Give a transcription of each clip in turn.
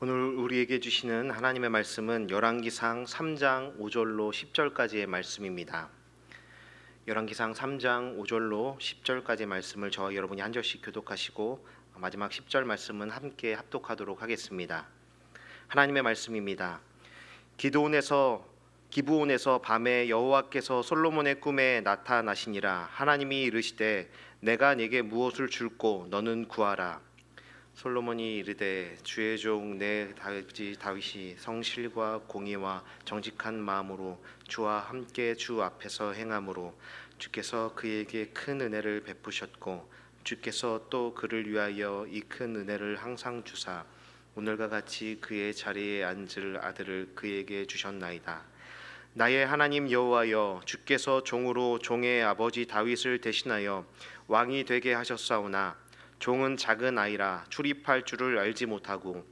오늘 우리에게 주시는 하나님의 말씀은 열왕기상 3장 5절로 10절까지의 말씀입니다. 열왕기상 3장 5절로 10절까지의 말씀을 저와 여러분이 한 절씩 교독하시고 마지막 10절 말씀은 함께 합독하도록 하겠습니다. 하나님의 말씀입니다. 기브온에서 밤에 여호와께서 솔로몬의 꿈에 나타나시니라. 하나님이 이르시되 내가 네게 무엇을 줄꼬 너는 구하라. 솔로몬이 이르되 주의 종 내 다윗이 성실과 공의와 정직한 마음으로 주와 함께 주 앞에서 행함으로 주께서 그에게 큰 은혜를 베푸셨고 주께서 또 그를 위하여 이 큰 은혜를 항상 주사 오늘과 같이 그의 자리에 앉을 아들을 그에게 주셨나이다. 나의 하나님 여호와여, 주께서 종으로 종의 아버지 다윗을 대신하여 왕이 되게 하셨사오나 종은 작은 아이라 출입할 줄을 알지 못하고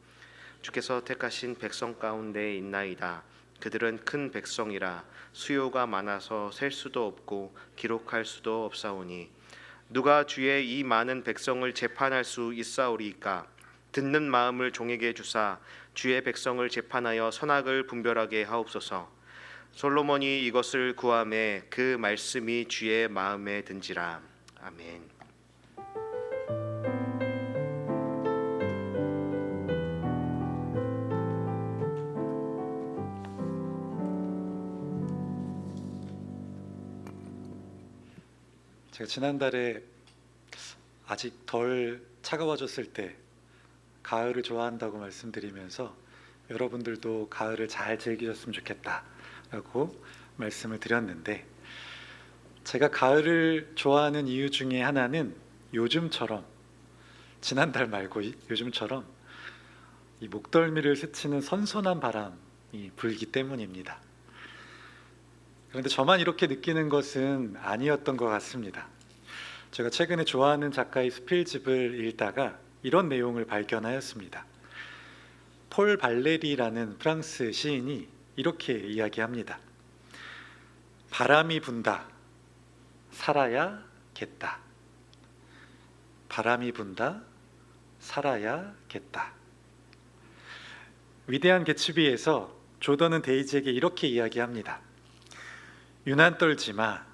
주께서 택하신 백성 가운데 있나이다. 그들은 큰 백성이라 수요가 많아서 셀 수도 없고 기록할 수도 없사오니 누가 주의 이 많은 백성을 재판할 수 있사오리이까. 듣는 마음을 종에게 주사 주의 백성을 재판하여 선악을 분별하게 하옵소서. 솔로몬이 이것을 구하매 그 말씀이 주의 마음에 든지라. 아멘. 제가 지난달에 아직 덜 차가워졌을 때 가을을 좋아한다고 말씀드리면서 여러분들도 가을을 잘 즐기셨으면 좋겠다라고 말씀을 드렸는데, 제가 가을을 좋아하는 이유 중에 하나는 요즘처럼, 지난달 말고 요즘처럼 이 목덜미를 스치는 선선한 바람이 불기 때문입니다. 그런데 저만 이렇게 느끼는 것은 아니었던 것 같습니다. 제가 최근에 좋아하는 작가의 수필집을 읽다가 이런 내용을 발견하였습니다. 폴 발레리라는 프랑스 시인이 이렇게 이야기합니다. 바람이 분다. 살아야겠다. 바람이 분다. 살아야겠다. 위대한 개츠비에서 조던은 데이지에게 이렇게 이야기합니다. 유난 떨지 마.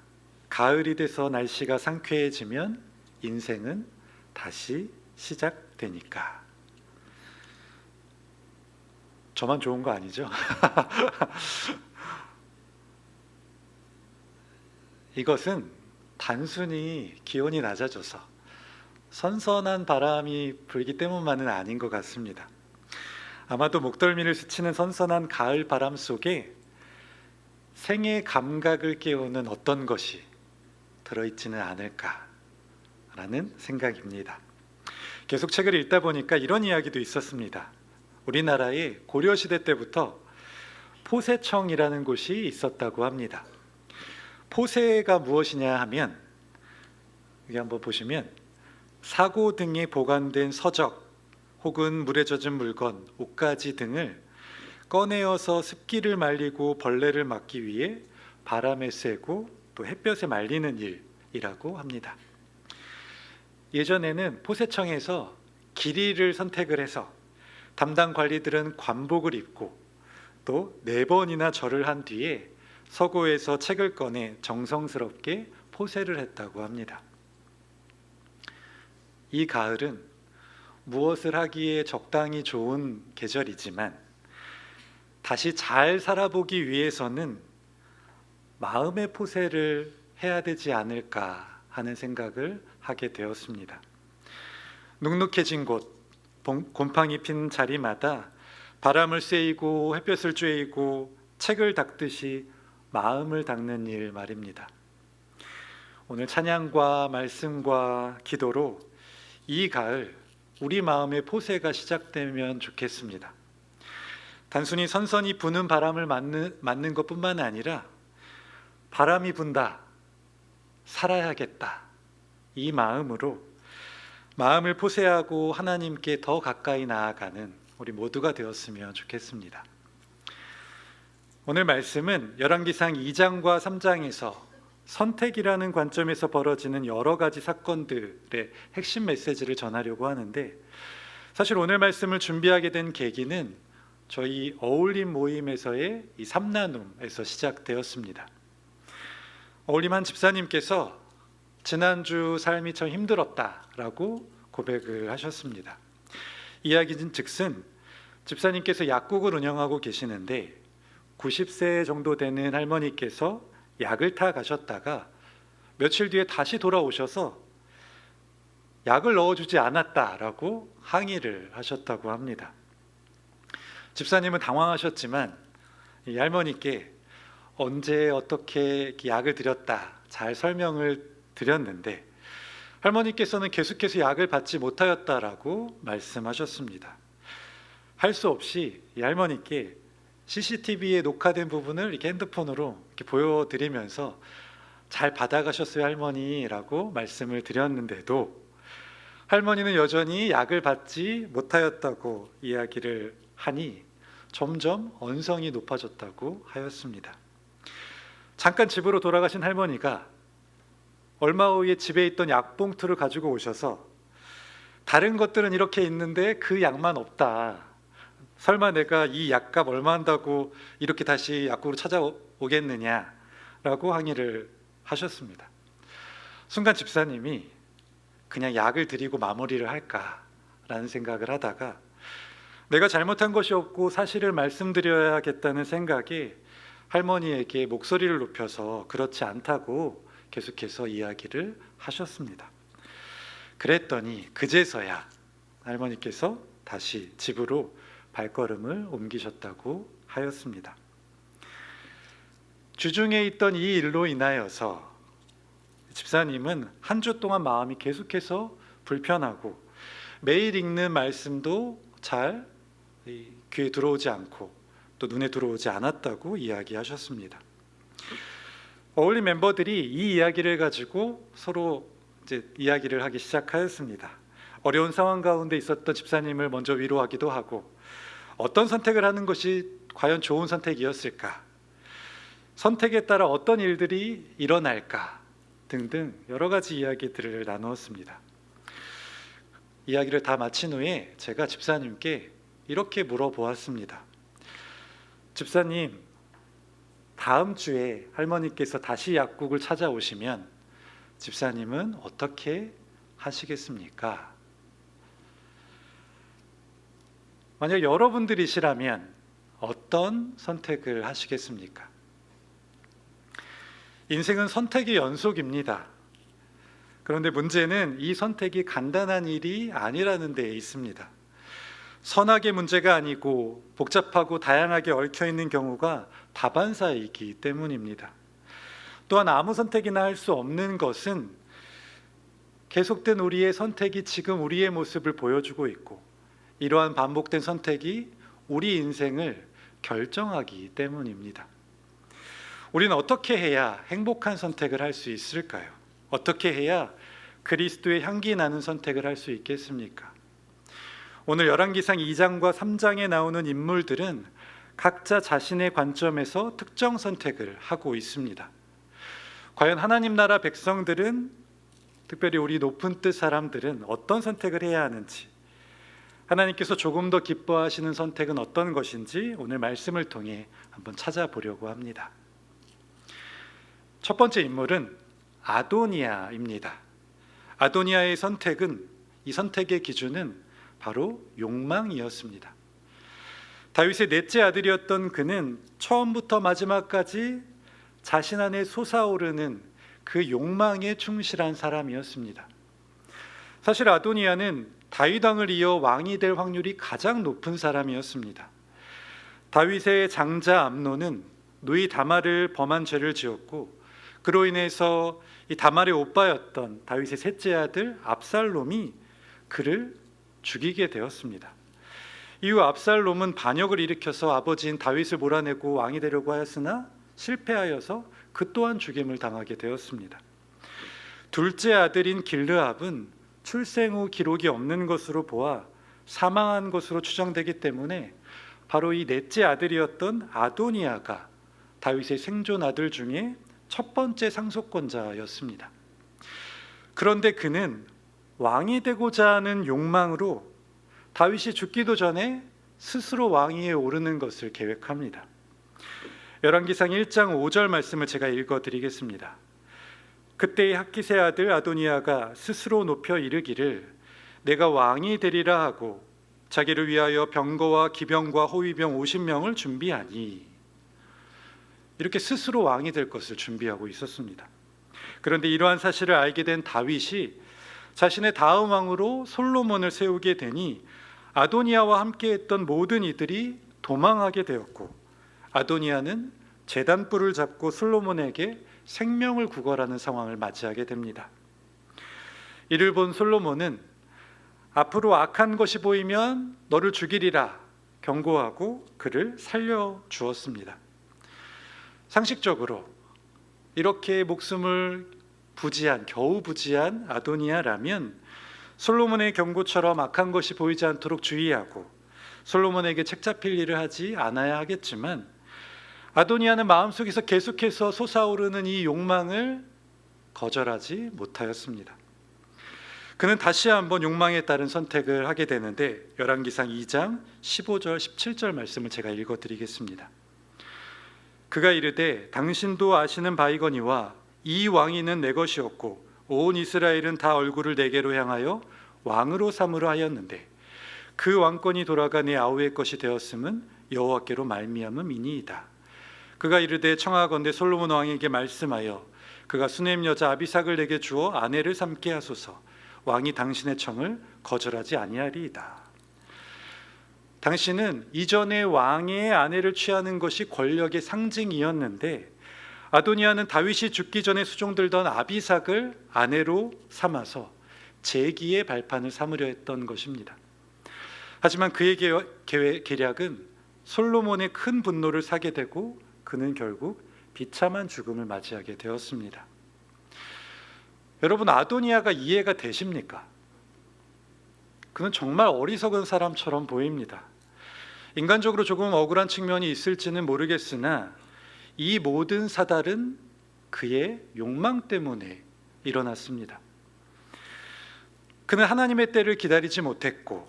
가을이 돼서 날씨가 상쾌해지면 인생은 다시 시작되니까. 저만 좋은 거 아니죠? 이것은 단순히 기온이 낮아져서 선선한 바람이 불기 때문만은 아닌 것 같습니다. 아마도 목덜미를 스치는 선선한 가을 바람 속에 생의 감각을 깨우는 어떤 것이 들어있지는 않을까라는 생각입니다. 계속 책을 읽다 보니까 이런 이야기도 있었습니다. 우리나라에 고려시대 때부터 포세청이라는 곳이 있었다고 합니다. 포세가 무엇이냐 하면, 여기 한번 보시면 사고 등에 보관된 서적 혹은 물에 젖은 물건, 옷가지 등을 꺼내어서 습기를 말리고 벌레를 막기 위해 바람에 쐬고 또 햇볕에 말리는 일이라고 합니다. 예전에는 포세청에서 길이를 선택을 해서 담당 관리들은 관복을 입고 또 4번이나 절을 한 뒤에 서고에서 책을 꺼내 정성스럽게 포세를 했다고 합니다. 이 가을은 무엇을 하기에 적당히 좋은 계절이지만 다시 잘 살아보기 위해서는 마음의 포세를 해야 되지 않을까 하는 생각을 하게 되었습니다. 눅눅해진 곳, 곰팡이 핀 자리마다 바람을 쐬이고 햇볕을 쬐이고 책을 닦듯이 마음을 닦는 일 말입니다. 오늘 찬양과 말씀과 기도로 이 가을 우리 마음의 포세가 시작되면 좋겠습니다. 단순히 선선히 부는 바람을 맞는 것뿐만 아니라 바람이 분다, 살아야겠다, 이 마음으로 마음을 포세하고 하나님께 더 가까이 나아가는 우리 모두가 되었으면 좋겠습니다. 오늘 말씀은 열왕기상 2장과 3장에서 선택이라는 관점에서 벌어지는 여러 가지 사건들의 핵심 메시지를 전하려고 하는데, 사실 오늘 말씀을 준비하게 된 계기는 저희 어울림 모임에서의 이 삼나눔에서 시작되었습니다. 어울림 한 집사님께서 지난주 삶이 참 힘들었다라고 고백을 하셨습니다. 이야기는 즉슨 집사님께서 약국을 운영하고 계시는데 90세 정도 되는 할머니께서 약을 타 가셨다가 며칠 뒤에 다시 돌아오셔서 약을 넣어주지 않았다라고 항의를 하셨다고 합니다. 집사님은 당황하셨지만 이 할머니께 언제 어떻게 약을 드렸다 잘 설명을 드렸는데 할머니께서는 계속해서 약을 받지 못하였다라고 말씀하셨습니다. 할 수 없이 이 할머니께 CCTV에 녹화된 부분을 이렇게 핸드폰으로 이렇게 보여드리면서 잘 받아가셨어요 할머니라고 말씀을 드렸는데도 할머니는 여전히 약을 받지 못하였다고 이야기를 하니 점점 언성이 높아졌다고 하였습니다. 잠깐 집으로 돌아가신 할머니가 얼마 후에 집에 있던 약봉투를 가지고 오셔서 다른 것들은 이렇게 있는데 그 약만 없다. 설마 내가 이 약값 얼마 한다고 이렇게 다시 약국으로 찾아오겠느냐라고 항의를 하셨습니다. 순간 집사님이 그냥 약을 드리고 마무리를 할까라는 생각을 하다가 내가 잘못한 것이 없고 사실을 말씀드려야겠다는 생각에 할머니에게 목소리를 높여서 그렇지 않다고 계속해서 이야기를 하셨습니다. 그랬더니 그제서야 할머니께서 다시 집으로 발걸음을 옮기셨다고 하였습니다. 주중에 있던 이 일로 인하여서 집사님은 한 주 동안 마음이 계속해서 불편하고 매일 읽는 말씀도 잘 귀에 들어오지 않고 또 눈에 들어오지 않았다고 이야기하셨습니다. 어울림 멤버들이 이 이야기를 가지고 서로 이제 이야기를 하기 시작하였습니다. 어려운 상황 가운데 있었던 집사님을 먼저 위로하기도 하고 어떤 선택을 하는 것이 과연 좋은 선택이었을까? 선택에 따라 어떤 일들이 일어날까? 등등 여러 가지 이야기들을 나누었습니다. 이야기를 다 마친 후에 제가 집사님께 이렇게 물어보았습니다. 집사님, 다음 주에 할머니께서 다시 약국을 찾아오시면 집사님은 어떻게 하시겠습니까? 만약 여러분들이시라면 어떤 선택을 하시겠습니까? 인생은 선택의 연속입니다. 그런데 문제는 이 선택이 간단한 일이 아니라는 데에 있습니다. 선악의 문제가 아니고 복잡하고 다양하게 얽혀있는 경우가 다반사이기 때문입니다. 또한 아무 선택이나 할 수 없는 것은 계속된 우리의 선택이 지금 우리의 모습을 보여주고 있고 이러한 반복된 선택이 우리 인생을 결정하기 때문입니다. 우리는 어떻게 해야 행복한 선택을 할 수 있을까요? 어떻게 해야 그리스도의 향기 나는 선택을 할 수 있겠습니까? 오늘 열왕기상 2장과 3장에 나오는 인물들은 각자 자신의 관점에서 특정 선택을 하고 있습니다. 과연 하나님 나라 백성들은, 특별히 우리 높은 뜻 사람들은 어떤 선택을 해야 하는지, 하나님께서 조금 더 기뻐하시는 선택은 어떤 것인지 오늘 말씀을 통해 한번 찾아보려고 합니다. 첫 번째 인물은 아도니아입니다. 아도니아의 선택은, 이 선택의 기준은 바로 욕망이었습니다. 다윗의 넷째 아들이었던 그는 처음부터 마지막까지 자신 안에 솟아오르는 그 욕망에 충실한 사람이었습니다. 사실 아도니아는 다윗 왕을 이어 왕이 될 확률이 가장 높은 사람이었습니다. 다윗의 장자 암논은 누이 다말을 범한 죄를 지었고 그로 인해서 이 다말의 오빠였던 다윗의 셋째 아들 압살롬이 그를 죽이게 되었습니다. 이후 압살롬은 반역을 일으켜서 아버지인 다윗을 몰아내고 왕이 되려고 하였으나 실패하여서 그 또한 죽임을 당하게 되었습니다. 둘째 아들인 길르압은 출생 후 기록이 없는 것으로 보아 사망한 것으로 추정되기 때문에 바로 이 넷째 아들이었던 아도니아가 다윗의 생존 아들 중에 첫 번째 상속권자였습니다. 그런데 그는 왕이 되고자 하는 욕망으로 다윗이 죽기도 전에 스스로 왕위에 오르는 것을 계획합니다. 열왕기상 1장 5절 말씀을 제가 읽어드리겠습니다. 그때의 학기세 아들 아도니아가 스스로 높여 이르기를 내가 왕이 되리라 하고 자기를 위하여 병거와 기병과 호위병 50명을 준비하니, 이렇게 스스로 왕이 될 것을 준비하고 있었습니다. 그런데 이러한 사실을 알게 된 다윗이 자신의 다음 왕으로 솔로몬을 세우게 되니 아도니아와 함께했던 모든 이들이 도망하게 되었고, 아도니아는 제단불을 잡고 솔로몬에게 생명을 구걸하는 상황을 맞이하게 됩니다. 이를 본 솔로몬은 앞으로 악한 것이 보이면 너를 죽이리라 경고하고 그를 살려 주었습니다. 상식적으로 이렇게 목숨을 겨우 부지한 아도니아라면 솔로몬의 경고처럼 악한 것이 보이지 않도록 주의하고 솔로몬에게 책잡힐 일을 하지 않아야 하겠지만, 아도니아는 마음속에서 계속해서 솟아오르는 이 욕망을 거절하지 못하였습니다. 그는 다시 한번 욕망에 따른 선택을 하게 되는데, 열왕기상 2장 15절 17절 말씀을 제가 읽어드리겠습니다. 그가 이르되 당신도 아시는 바이거니와 이 왕위는 내 것이었고 온 이스라엘은 다 얼굴을 내게로 향하여 왕으로 삼으려 하였는데 그 왕권이 돌아가 내 아우의 것이 되었음은 여호와께로 말미암음이니이다. 그가 이르되 청하건대 솔로몬 왕에게 말씀하여 그가 수넴 여자 아비삭을 내게 주어 아내를 삼게 하소서. 왕이 당신의 청을 거절하지 아니하리이다. 당신은 이전에 왕의 아내를 취하는 것이 권력의 상징이었는데, 아도니아는 다윗이 죽기 전에 수종들던 아비삭을 아내로 삼아서 재기의 발판을 삼으려 했던 것입니다. 하지만 그의 계략은 솔로몬의 큰 분노를 사게 되고 그는 결국 비참한 죽음을 맞이하게 되었습니다. 여러분, 아도니아가 이해가 되십니까? 그는 정말 어리석은 사람처럼 보입니다. 인간적으로 조금 억울한 측면이 있을지는 모르겠으나 이 모든 사달은 그의 욕망 때문에 일어났습니다. 그는 하나님의 때를 기다리지 못했고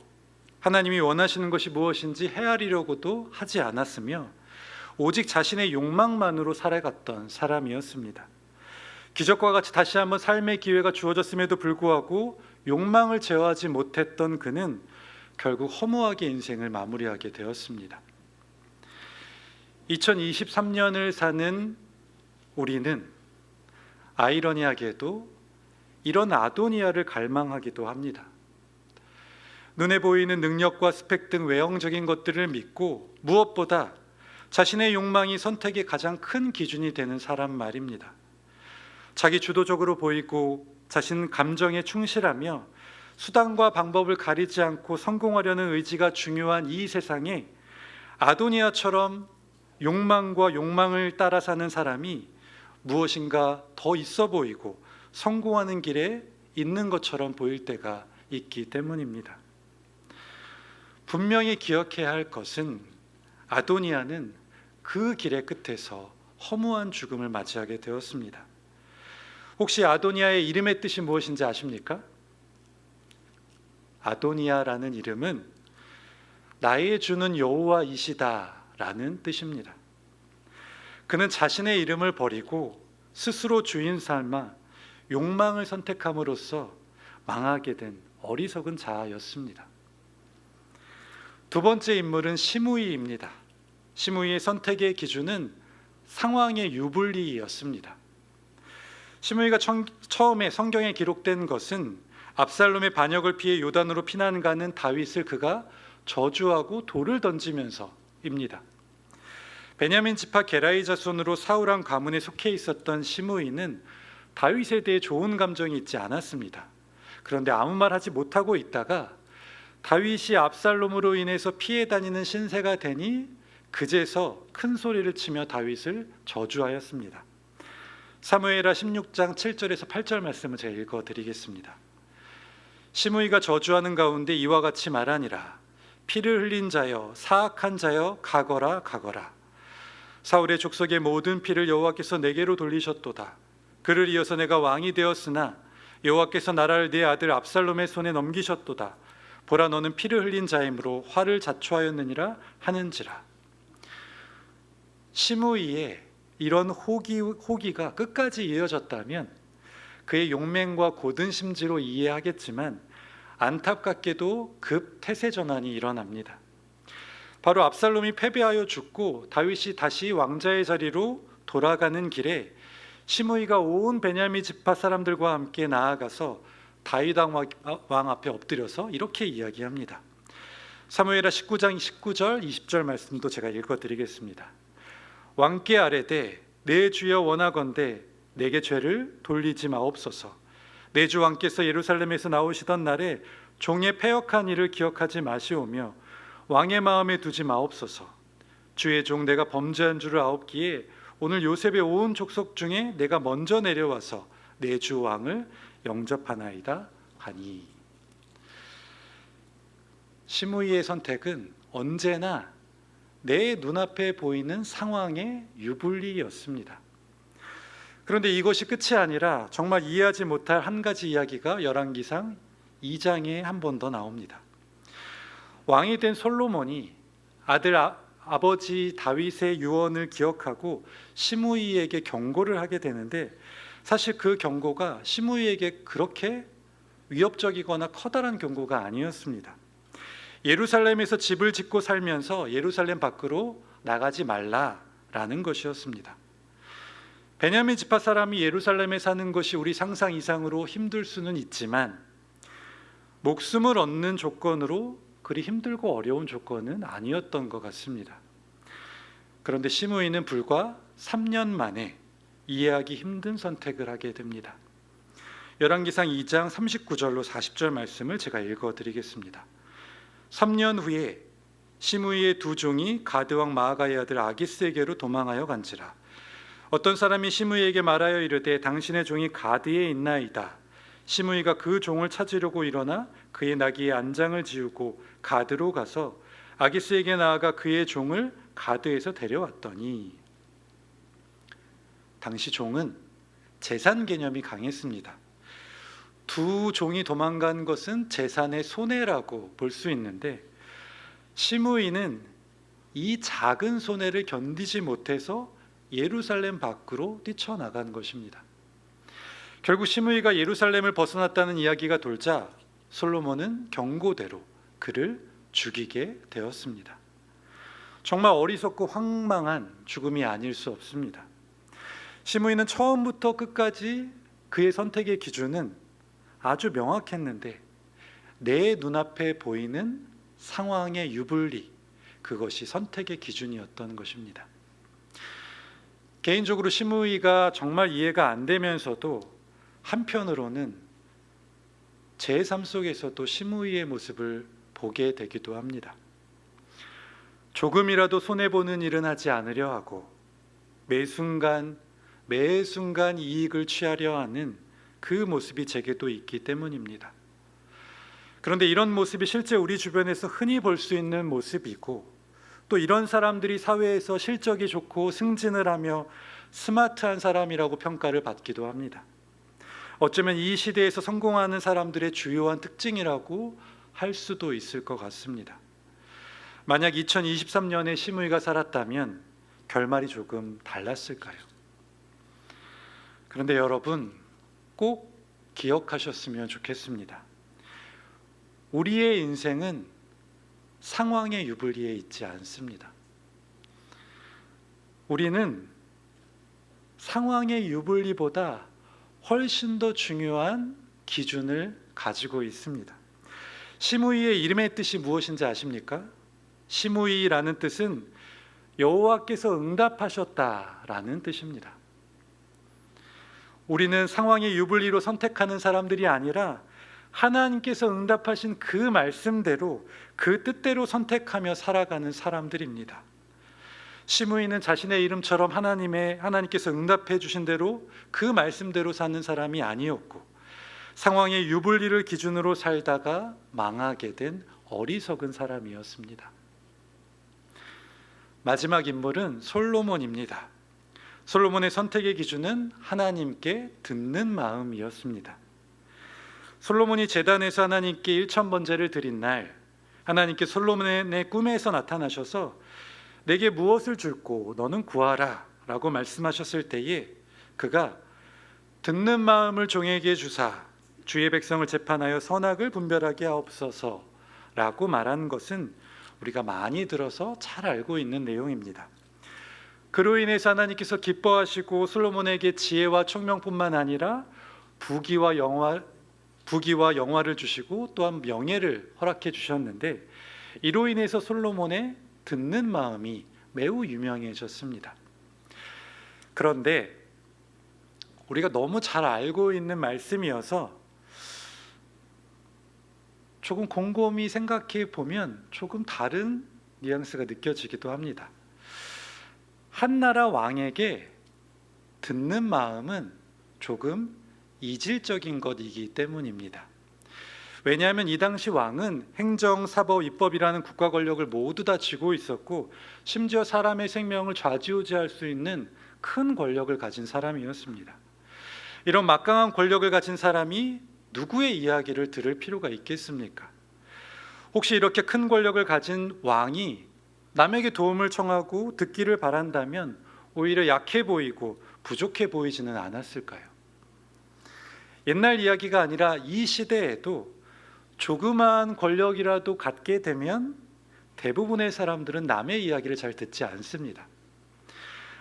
하나님이 원하시는 것이 무엇인지 헤아리려고도 하지 않았으며 오직 자신의 욕망만으로 살아갔던 사람이었습니다. 기적과 같이 다시 한번 삶의 기회가 주어졌음에도 불구하고 욕망을 제어하지 못했던 그는 결국 허무하게 인생을 마무리하게 되었습니다. 2023년을 사는 우리는 아이러니하게도 이런 아도니아를 갈망하기도 합니다. 눈에 보이는 능력과 스펙 등 외형적인 것들을 믿고 무엇보다 자신의 욕망이 선택의 가장 큰 기준이 되는 사람 말입니다. 자기 주도적으로 보이고 자신 감정에 충실하며 수단과 방법을 가리지 않고 성공하려는 의지가 중요한 이 세상에 아도니아처럼 욕망과 욕망을 따라 사는 사람이 무엇인가 더 있어 보이고 성공하는 길에 있는 것처럼 보일 때가 있기 때문입니다. 분명히 기억해야 할 것은 아도니아는 그 길의 끝에서 허무한 죽음을 맞이하게 되었습니다. 혹시 아도니아의 이름의 뜻이 무엇인지 아십니까? 아도니아라는 이름은 나의 주는 여호와이시다라는 뜻입니다. 그는 자신의 이름을 버리고 스스로 주인 삼아 욕망을 선택함으로써 망하게 된 어리석은 자아였습니다. 두 번째 인물은 시므이입니다. 시므이의 선택의 기준은 상황의 유불리였습니다. 시므이가 처음에 성경에 기록된 것은 압살롬의 반역을 피해 요단으로 피난 가는 다윗을 그가 저주하고 돌을 던지면서입니다. 베냐민 지파 게라의 자손으로 사울왕 가문에 속해 있었던 시므이는 다윗에 대해 좋은 감정이 있지 않았습니다. 그런데 아무 말 하지 못하고 있다가 다윗이 압살롬으로 인해서 피해 다니는 신세가 되니 그제서 큰 소리를 치며 다윗을 저주하였습니다. 사무엘하 16장 7절에서 8절 말씀을 제가 읽어드리겠습니다. 시므이가 저주하는 가운데 이와 같이 말하니라. 피를 흘린 자여 사악한 자여 가거라 가거라. 사울의 족속의 모든 피를 여호와께서 내게로 돌리셨도다. 그를 이어서 내가 왕이 되었으나 여호와께서 나라를 내 아들 압살롬의 손에 넘기셨도다. 보라 너는 피를 흘린 자이므로 화를 자초하였느니라 하는지라. 시므이의 이런 호기가 끝까지 이어졌다면 그의 용맹과 고든 심지로 이해하겠지만 안타깝게도 급 태세 전환이 일어납니다. 바로 압살롬이 패배하여 죽고 다윗이 다시 왕자의 자리로 돌아가는 길에 시므이가 온 베냐민 지파 사람들과 함께 나아가서 다윗 왕 앞에 엎드려서 이렇게 이야기합니다. 사무엘하 19장 19절 20절 말씀도 제가 읽어드리겠습니다. 왕께 아뢰되 내 주여 원하건대 내게 죄를 돌리지 마옵소서. 내 주 왕께서 예루살렘에서 나오시던 날에 종의 패역한 일을 기억하지 마시오며 왕의 마음에 두지 마옵소서. 주의 종 내가 범죄한 줄을 아옵기에 오늘 요셉의 온 족속 중에 내가 먼저 내려와서 내 주 왕을 영접하나이다 하니. 시므이의 선택은 언제나 내 눈앞에 보이는 상황의 유불리였습니다. 그런데 이것이 끝이 아니라 정말 이해하지 못할 한 가지 이야기가 열왕기상 2장에 한 번 더 나옵니다. 왕이 된 솔로몬이 아버지 다윗의 유언을 기억하고 시므이에게 경고를 하게 되는데, 사실 그 경고가 시므이에게 그렇게 위협적이거나 커다란 경고가 아니었습니다. 예루살렘에서 집을 짓고 살면서 예루살렘 밖으로 나가지 말라라는 것이었습니다. 베냐민 지파 사람이 예루살렘에 사는 것이 우리 상상 이상으로 힘들 수는 있지만 목숨을 얻는 조건으로 그리 힘들고 어려운 조건은 아니었던 것 같습니다. 그런데 시므이는 불과 3년 만에 이해하기 힘든 선택을 하게 됩니다. 열왕기상 2장 39절로 40절 말씀을 제가 읽어드리겠습니다. 3년 후에 시므이의 두 종이 가드왕 마아가의 아들 아기스에게로 도망하여 간지라. 어떤 사람이 시므이에게 말하여 이르되 당신의 종이 가드에 있나이다. 시므이가 그 종을 찾으려고 일어나 그의 나귀의 안장을 지우고 가드로 가서 아기스에게 나아가 그의 종을 가드에서 데려왔더니, 당시 종은 재산 개념이 강했습니다. 두 종이 도망간 것은 재산의 손해라고 볼 수 있는데 시므이는 이 작은 손해를 견디지 못해서 예루살렘 밖으로 뛰쳐나간 것입니다. 결국 시므이가 예루살렘을 벗어났다는 이야기가 돌자 솔로몬은 경고대로 그를 죽이게 되었습니다. 정말 어리석고 황망한 죽음이 아닐 수 없습니다. 시므이는 처음부터 끝까지 그의 선택의 기준은 아주 명확했는데 내 눈앞에 보이는 상황의 유불리, 그것이 선택의 기준이었던 것입니다. 개인적으로 시므이가 정말 이해가 안 되면서도 한편으로는 제 삶 속에서도 시므이의 모습을 보게 되기도 합니다. 조금이라도 손해보는 일은 하지 않으려 하고 매 순간 이익을 취하려 하는 그 모습이 제게도 있기 때문입니다. 그런데 이런 모습이 실제 우리 주변에서 흔히 볼 수 있는 모습이고, 또 이런 사람들이 사회에서 실적이 좋고 승진을 하며 스마트한 사람이라고 평가를 받기도 합니다. 어쩌면 이 시대에서 성공하는 사람들의 주요한 특징이라고 할 수도 있을 것 같습니다. 만약 2023년에 시므이가 살았다면 결말이 조금 달랐을까요? 그런데 여러분, 꼭 기억하셨으면 좋겠습니다. 우리의 인생은 상황의 유불리에 있지 않습니다. 우리는 상황의 유불리보다 훨씬 더 중요한 기준을 가지고 있습니다. 시므이의 이름의 뜻이 무엇인지 아십니까? 시므이라는 뜻은 여호와께서 응답하셨다라는 뜻입니다. 우리는 상황의 유불리로 선택하는 사람들이 아니라 하나님께서 응답하신 그 말씀대로, 그 뜻대로 선택하며 살아가는 사람들입니다. 시므이는 자신의 이름처럼 하나님께서 응답해 주신 대로 그 말씀대로 사는 사람이 아니었고, 상황의 유불리를 기준으로 살다가 망하게 된 어리석은 사람이었습니다. 마지막 인물은 솔로몬입니다. 솔로몬의 선택의 기준은 하나님께 듣는 마음이었습니다. 솔로몬이 제단에서 하나님께 일천 번제를 드린 날, 하나님께 솔로몬의 꿈에서 나타나셔서 내게 무엇을 줄고 너는 구하라 라고 말씀하셨을 때에 그가 듣는 마음을 종에게 주사 주의 백성을 재판하여 선악을 분별하게 하옵소서 라고 말한 것은 우리가 많이 들어서 잘 알고 있는 내용입니다. 그로 인해서 하나님께서 기뻐하시고 솔로몬에게 지혜와 총명뿐만 아니라 부귀와 영화를 주시고 또한 명예를 허락해 주셨는데, 이로 인해서 솔로몬의 듣는 마음이 매우 유명해졌습니다. 그런데 우리가 너무 잘 알고 있는 말씀이어서 조금 곰곰이 생각해 보면 조금 다른 뉘앙스가 느껴지기도 합니다. 한 나라 왕에게 듣는 마음은 조금 이질적인 것이기 때문입니다. 왜냐하면 이 당시 왕은 행정, 사법, 입법이라는 국가 권력을 모두 다 쥐고 있었고, 심지어 사람의 생명을 좌지우지할 수 있는 큰 권력을 가진 사람이었습니다. 이런 막강한 권력을 가진 사람이 누구의 이야기를 들을 필요가 있겠습니까? 혹시 이렇게 큰 권력을 가진 왕이 남에게 도움을 청하고 듣기를 바란다면 오히려 약해 보이고 부족해 보이지는 않았을까요? 옛날 이야기가 아니라 이 시대에도 조그마한 권력이라도 갖게 되면 대부분의 사람들은 남의 이야기를 잘 듣지 않습니다.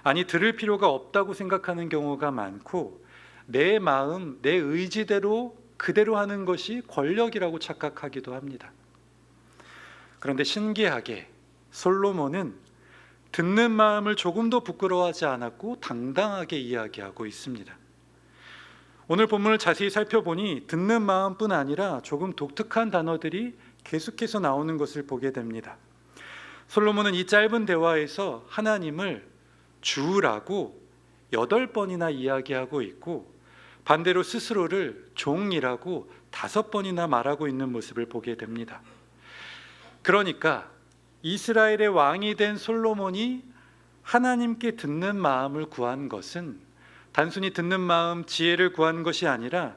아니, 들을 필요가 없다고 생각하는 경우가 많고, 내 마음, 내 의지대로 그대로 하는 것이 권력이라고 착각하기도 합니다. 그런데 신기하게 솔로몬은 듣는 마음을 조금도 부끄러워하지 않았고 당당하게 이야기하고 있습니다. 오늘 본문을 자세히 살펴보니 듣는 마음뿐 아니라 조금 독특한 단어들이 계속해서 나오는 것을 보게 됩니다. 솔로몬은 이 짧은 대화에서 하나님을 주라고 8번이나 이야기하고 있고, 반대로 스스로를 종이라고 5번이나 말하고 있는 모습을 보게 됩니다. 그러니까 이스라엘의 왕이 된 솔로몬이 하나님께 듣는 마음을 구한 것은 단순히 듣는 마음, 지혜를 구한 것이 아니라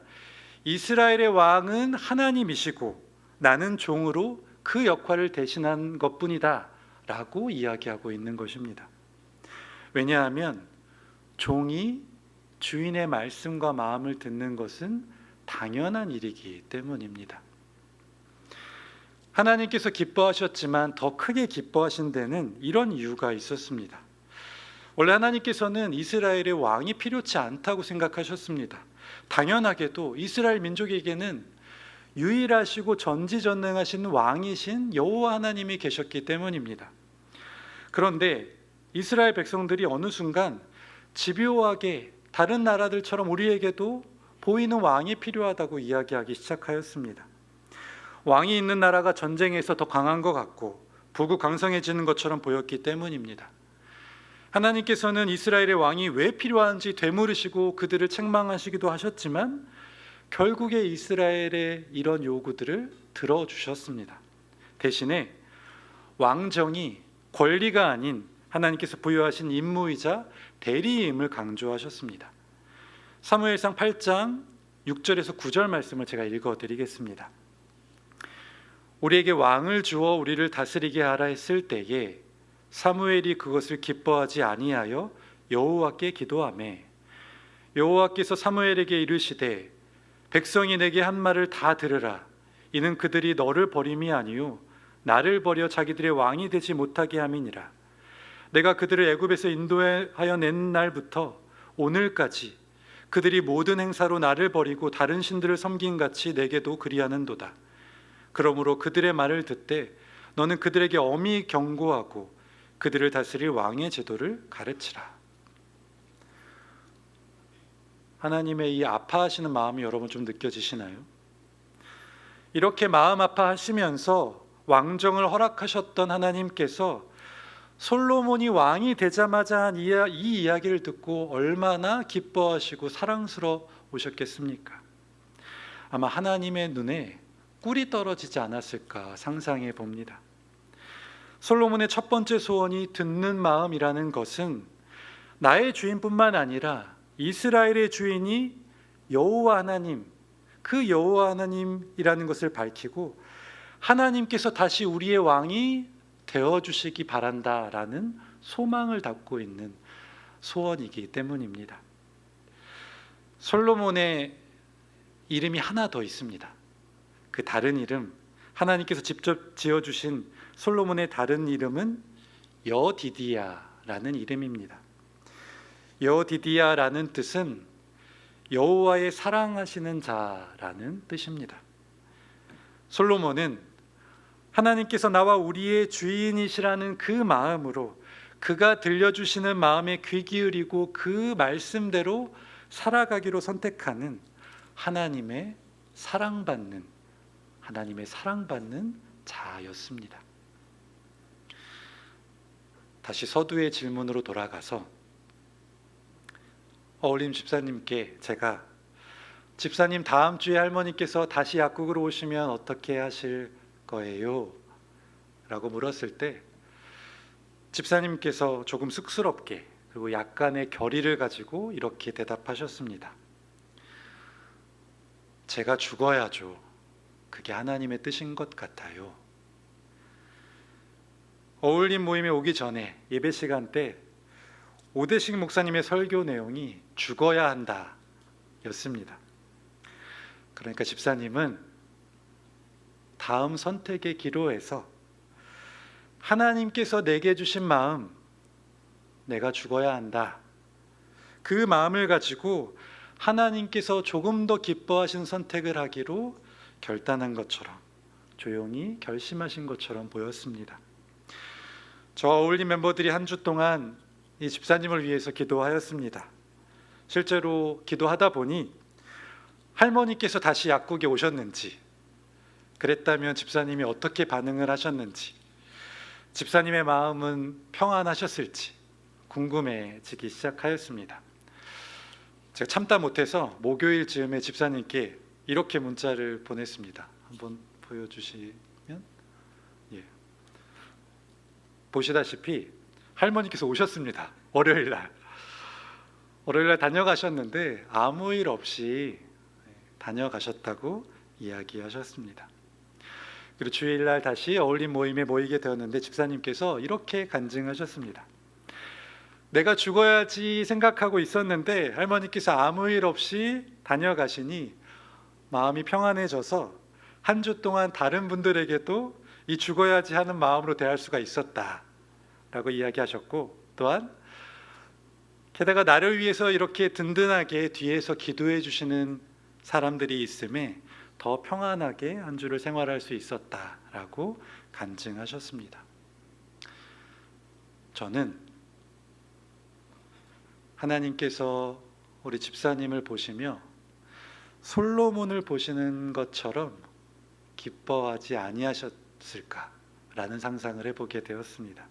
이스라엘의 왕은 하나님이시고 나는 종으로 그 역할을 대신한 것뿐이다 라고 이야기하고 있는 것입니다. 왜냐하면 종이 주인의 말씀과 마음을 듣는 것은 당연한 일이기 때문입니다. 하나님께서 기뻐하셨지만 더 크게 기뻐하신 데는 이런 이유가 있었습니다. 원래 하나님께서는 이스라엘의 왕이 필요치 않다고 생각하셨습니다. 당연하게도 이스라엘 민족에게는 유일하시고 전지전능하신 왕이신 여호와 하나님이 계셨기 때문입니다. 그런데 이스라엘 백성들이 어느 순간 집요하게 다른 나라들처럼 우리에게도 보이는 왕이 필요하다고 이야기하기 시작하였습니다. 왕이 있는 나라가 전쟁에서 더 강한 것 같고 부국강성해지는 것처럼 보였기 때문입니다. 하나님께서는 이스라엘의 왕이 왜 필요한지 되물으시고 그들을 책망하시기도 하셨지만 결국에 이스라엘의 이런 요구들을 들어주셨습니다. 대신에 왕정이 권리가 아닌 하나님께서 부여하신 임무이자 대리임을 강조하셨습니다. 사무엘상 8장 6절에서 9절 말씀을 제가 읽어드리겠습니다. 우리에게 왕을 주어 우리를 다스리게 하라 했을 때에 사무엘이 그것을 기뻐하지 아니하여 여호와께 기도하매 여호와께서 사무엘에게 이르시되 백성이 내게 한 말을 다 들으라. 이는 그들이 너를 버림이 아니요 나를 버려 자기들의 왕이 되지 못하게 함이니라. 내가 그들을 애굽에서 인도하여 낸 날부터 오늘까지 그들이 모든 행사로 나를 버리고 다른 신들을 섬긴 같이 내게도 그리하는도다. 그러므로 그들의 말을 듣되 너는 그들에게 엄히 경고하고 그들을 다스릴 왕의 제도를 가르치라. 하나님의 이 아파하시는 마음이 여러분 좀 느껴지시나요? 이렇게 마음 아파하시면서 왕정을 허락하셨던 하나님께서 솔로몬이 왕이 되자마자 한 이 이야기를 듣고 얼마나 기뻐하시고 사랑스러우셨겠습니까? 아마 하나님의 눈에 꿀이 떨어지지 않았을까 상상해 봅니다. 솔로몬의 첫 번째 소원이 듣는 마음이라는 것은 나의 주인뿐만 아니라 이스라엘의 주인이 여호와 하나님, 그 여호와 하나님이라는 것을 밝히고 하나님께서 다시 우리의 왕이 되어주시기 바란다라는 소망을 담고 있는 소원이기 때문입니다. 솔로몬의 이름이 하나 더 있습니다. 그 다른 이름, 하나님께서 직접 지어주신 솔로몬의 다른 이름은 여디디야라는 이름입니다. 여디디야라는 뜻은 여호와의 사랑하시는 자라는 뜻입니다. 솔로몬은 하나님께서 나와 우리의 주인이시라는 그 마음으로 그가 들려주시는 마음에 귀 기울이고 그 말씀대로 살아가기로 선택하는 하나님의 사랑받는 자였습니다. 다시 서두의 질문으로 돌아가서 어울림 집사님께 제가 집사님 다음 주에 할머니께서 다시 약국으로 오시면 어떻게 하실 거예요? 라고 물었을 때 집사님께서 조금 쑥스럽게 그리고 약간의 결의를 가지고 이렇게 대답하셨습니다. 제가 죽어야죠. 그게 하나님의 뜻인 것 같아요. 어울림 모임에 오기 전에 예배 시간 때 오대식 목사님의 설교 내용이 죽어야 한다 였습니다. 그러니까 집사님은 다음 선택의 기로에서 하나님께서 내게 주신 마음, 내가 죽어야 한다, 그 마음을 가지고 하나님께서 조금 더 기뻐하신 선택을 하기로 결단한 것처럼, 조용히 결심하신 것처럼 보였습니다. 저 어울림 멤버들이 한 주 동안 이 집사님을 위해서 기도하였습니다. 실제로 기도하다 보니 할머니께서 다시 약국에 오셨는지, 그랬다면 집사님이 어떻게 반응을 하셨는지, 집사님의 마음은 평안하셨을지 궁금해지기 시작하였습니다. 제가 참다 못해서 목요일 즈음에 집사님께 이렇게 문자를 보냈습니다. 한번 보여주시면, 예. 보시다시피 할머니께서 오셨습니다. 월요일 날 다녀가셨는데 아무 일 없이 다녀가셨다고 이야기하셨습니다. 그리고 주일날 다시 어울림 모임에 모이게 되었는데 집사님께서 이렇게 간증하셨습니다. 내가 죽어야지 생각하고 있었는데 할머니께서 아무 일 없이 다녀가시니 마음이 평안해져서 한 주 동안 다른 분들에게도 이 죽어야지 하는 마음으로 대할 수가 있었다라고 이야기하셨고, 또한 게다가 나를 위해서 이렇게 든든하게 뒤에서 기도해 주시는 사람들이 있음에 더 평안하게 한 주를 생활할 수 있었다라고 간증하셨습니다. 저는 하나님께서 우리 집사님을 보시며 솔로몬을 보시는 것처럼 기뻐하지 아니하셨을까라는 상상을 해보게 되었습니다.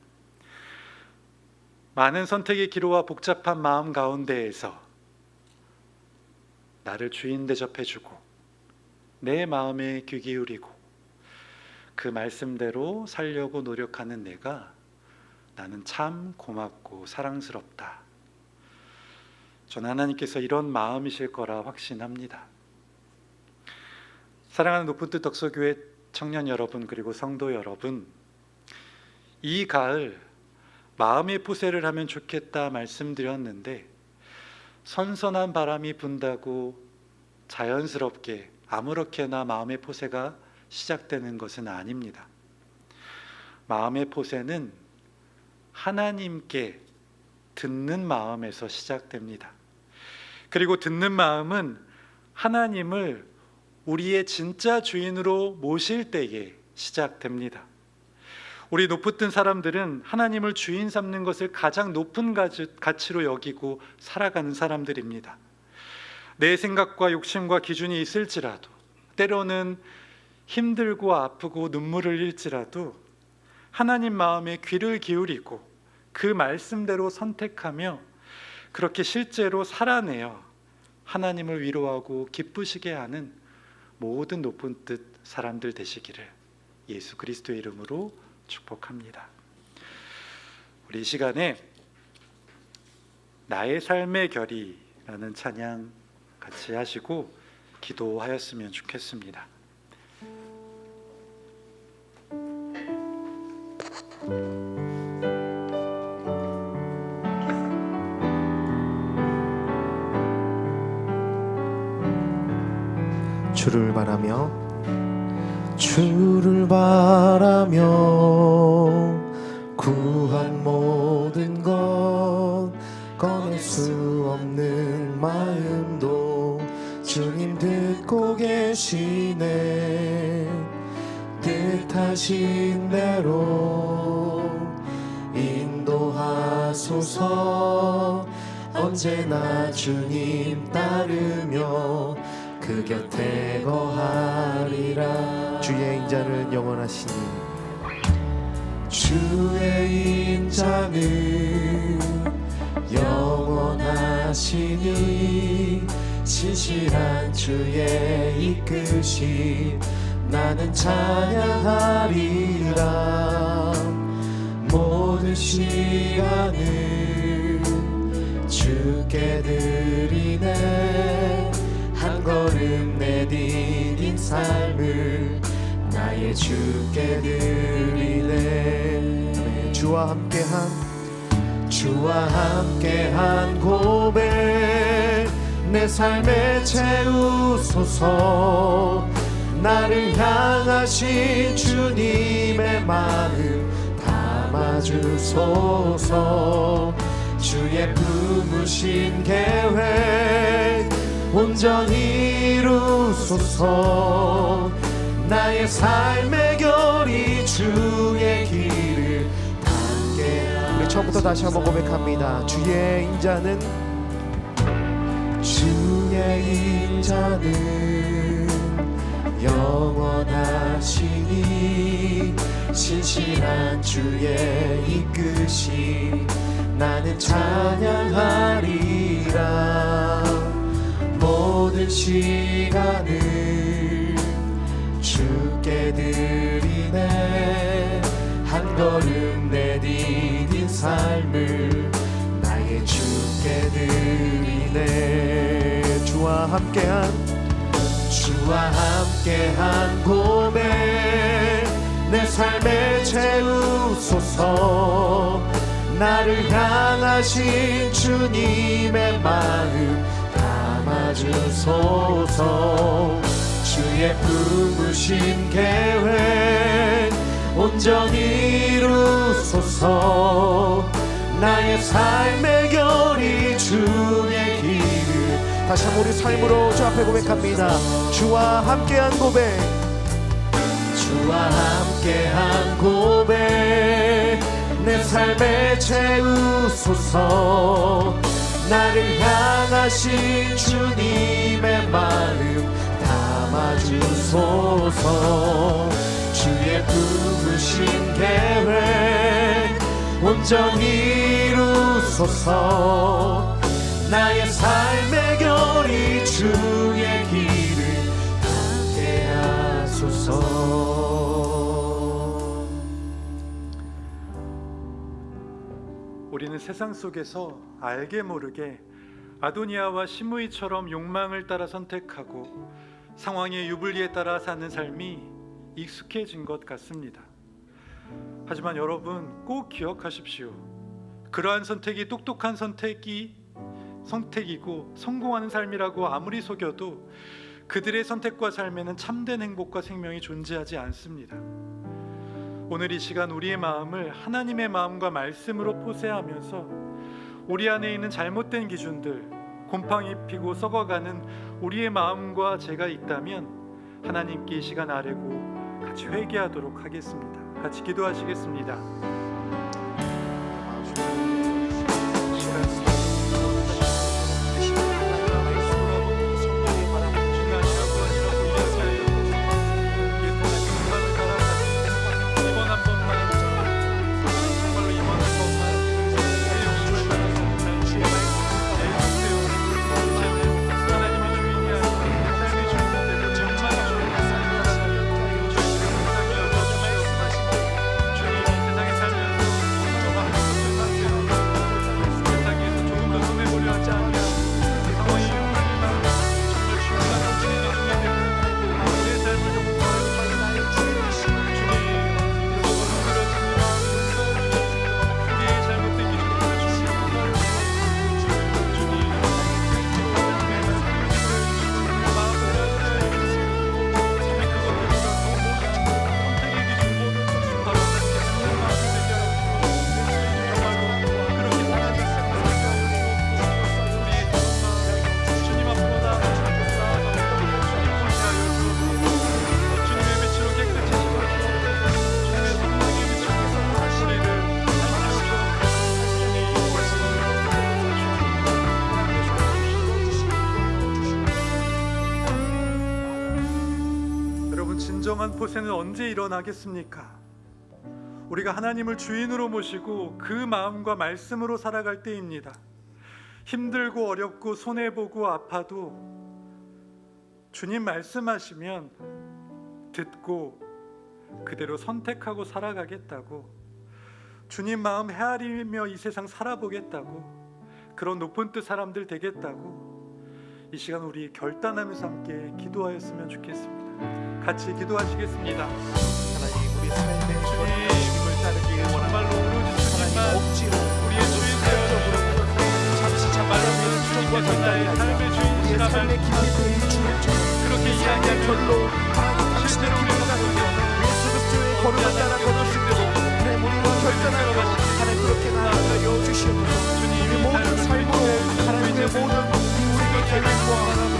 많은 선택의 기로와 복잡한 마음 가운데에서 나를 주인 대접해주고 내 마음에 귀 기울이고 그 말씀대로 살려고 노력하는 나는 참 고맙고 사랑스럽다. 저는 하나님께서 이런 마음이실 거라 확신합니다. 사랑하는 높은 뜻 덕소교회 청년 여러분, 그리고 성도 여러분, 이 가을 마음의 포세를 하면 좋겠다 말씀드렸는데 선선한 바람이 분다고 자연스럽게 아무렇게나 마음의 포세가 시작되는 것은 아닙니다. 마음의 포세는 하나님께 듣는 마음에서 시작됩니다. 그리고 듣는 마음은 하나님을 우리의 진짜 주인으로 모실 때에 시작됩니다. 우리 높은 사람들은 하나님을 주인 삼는 것을 가장 높은 가치로 여기고 살아가는 사람들입니다. 내 생각과 욕심과 기준이 있을지라도, 때로는 힘들고 아프고 눈물을 흘릴지라도 하나님 마음에 귀를 기울이고 그 말씀대로 선택하며 그렇게 실제로 살아내어 하나님을 위로하고 기쁘시게 하는 모든 높은 뜻 사람들 되시기를 예수 그리스도의 이름으로 축복합니다. 우리 이 시간에 나의 삶의 결의라는 찬양 같이 하시고 기도하였으면 좋겠습니다. 주를 바라며 구한 모든 것 꺼낼 수 없는 마음도 주님 듣고 계시네. 뜻하신 대로 인도하소서. 언제나 주님 따르며 그 곁에 거하리라. 주의 인자는 영원하시니, 주의 인자는 영원하시니, 신실한 주의 이끄심 나는 찬양하리라. 모든 시간을 주께 드리네. 한 걸음 내디딘 삶을 나의 주께 드리네. 주와 함께한 고백 내 삶에 채우소서. 나를 향하신 주님의 마음 담아주소서. 주의 품으신 계획 온전히 이루소서. 나의 삶의 결이 주의 길을 닿게. 우리 처음부터 다시 한번 고백합니다. 주의 인자는 영원하시니, 신실한 주의 이끄심 나는 찬양하리라. 모든 시간을 주께 드리네. 한 걸음 내디딘 삶을 나의 주께 드리네. 주와 함께한 고백 내 삶에 채우소서. 나를 향하신 주님의 마음 담아주소서. 주의 품으신 계획 온전히 이루소서. 나의 삶의 결이 주의 길을. 다시 한번 우리 삶으로 주 앞에 고백합니다. 주와 함께한 고백 내 삶에 채우소서. 나를 향하신 주님의 마음 담아주소서. 주의 품으신 계획 온전히 이루소서. 나의 삶의 결이 주의 길을 닿게 하소서. 우리는 세상 속에서 알게 모르게 아도니아와 시므이처럼 욕망을 따라 선택하고 상황의 유불리에 따라 사는 삶이 익숙해진 것 같습니다. 하지만 여러분 꼭 기억하십시오. 그러한 선택이 똑똑한 선택이고 성공하는 삶이라고 아무리 속여도 그들의 선택과 삶에는 참된 행복과 생명이 존재하지 않습니다. 오늘 이 시간 우리의 마음을 하나님의 마음과 말씀으로 포세하면서 우리 안에 있는 잘못된 기준들, 곰팡이 피고 썩어가는 우리의 마음과 죄가 있다면 하나님께 이 시간 아뢰고 같이 회개하도록 하겠습니다. 같이 기도하시겠습니다. 진정한 포세는 언제 일어나겠습니까? 우리가 하나님을 주인으로 모시고 그 마음과 말씀으로 살아갈 때입니다. 힘들고 어렵고 손해보고 아파도 주님 말씀하시면 듣고 그대로 선택하고 살아가겠다고, 주님 마음 헤아리며 이 세상 살아보겠다고, 그런 높은 뜻 사람들 되겠다고 이 시간 우리 결단하면서 함께 기도하였으면 좋겠습니다. 같이 기도하시겠습니다. 하나님, 우리 삶의 주님을 따르기 정말로 오로지 주님만 억지로 우리의 주인 되어주시옵소서. 잠시 정말로 주님과 나의 삶의 주인이시라 삶의 말씀 기회를 주옵소서. 그렇게 이야기하면 결로 하나님 실제로 당신의 우리는 기도가 예수 그리스도의 걸음을 따라 걸을 수 있도록 하나님 우리를 결단하여 하나님 그렇게 나아가여 주시옵소서. 이 모든 삶으로 하나님의 모든 우리의 계획과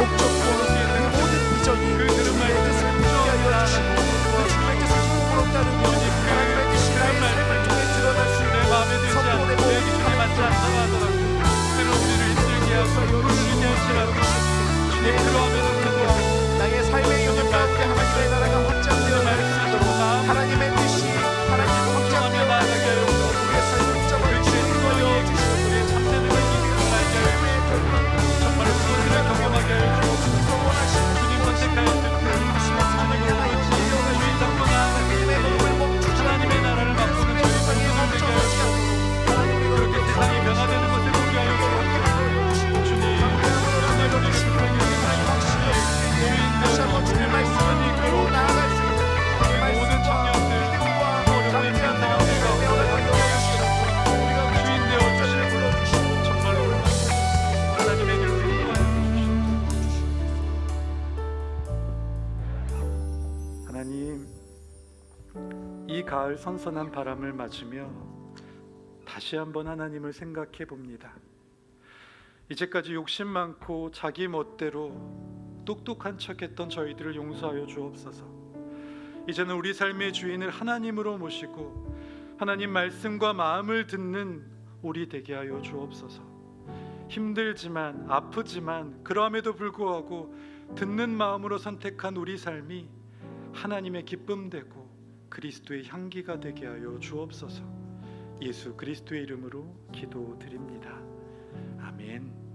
목적과 그 모든 비전이 주님의 뜻을 피하여 주시고 그 주님의 뜻을 힘으로 따르며 하나님의 뜻이 나의 삶을 통해 드러날 수 내 마음에 들지 않고 내 기준에 맞지 않다 하더라도 때로 우리를 힘들게 하고 힘들게 하시라고 주님 그러하면서 나의 삶의 영역 가운데 하나님의 나라가 확장되어 날 수 있도록 하나님의 뜻이 하나님 확장되어 나가게 하여 우리의 삶을 붙잡아 주시옵소서. 우리의 참되는 것을 알게 하여 정말 그것을 경험하게 하여 주옵소서. 주님 선택하여 하나님의 나라를 맛보는 저희 성도들 되게 하여 그렇게 세상이 변화되는 것을 보게 하여 주님 정말 우리를 그렇게 다시 한번 주의 말씀을 읽고 나아갈 수 있는 모든 청년들 어려움에 있는 사람들 가운데 우리가 주인 되어 주시고 정말로 하나님의 길을 인도하여 주십시오. 하나님, 이 가을 선선한 바람을 맞으며 다시 한번 하나님을 생각해 봅니다. 이제까지 욕심 많고 자기 멋대로 똑똑한 척했던 저희들을 용서하여 주옵소서. 이제는 우리 삶의 주인을 하나님으로 모시고 하나님 말씀과 마음을 듣는 우리 되게 하여 주옵소서. 힘들지만 아프지만 그럼에도 불구하고 듣는 마음으로 선택한 우리 삶이 하나님의 기쁨 되고 그리스도의 향기가 되게 하여 주옵소서. 예수 그리스도의 이름으로 기도드립니다. 아멘.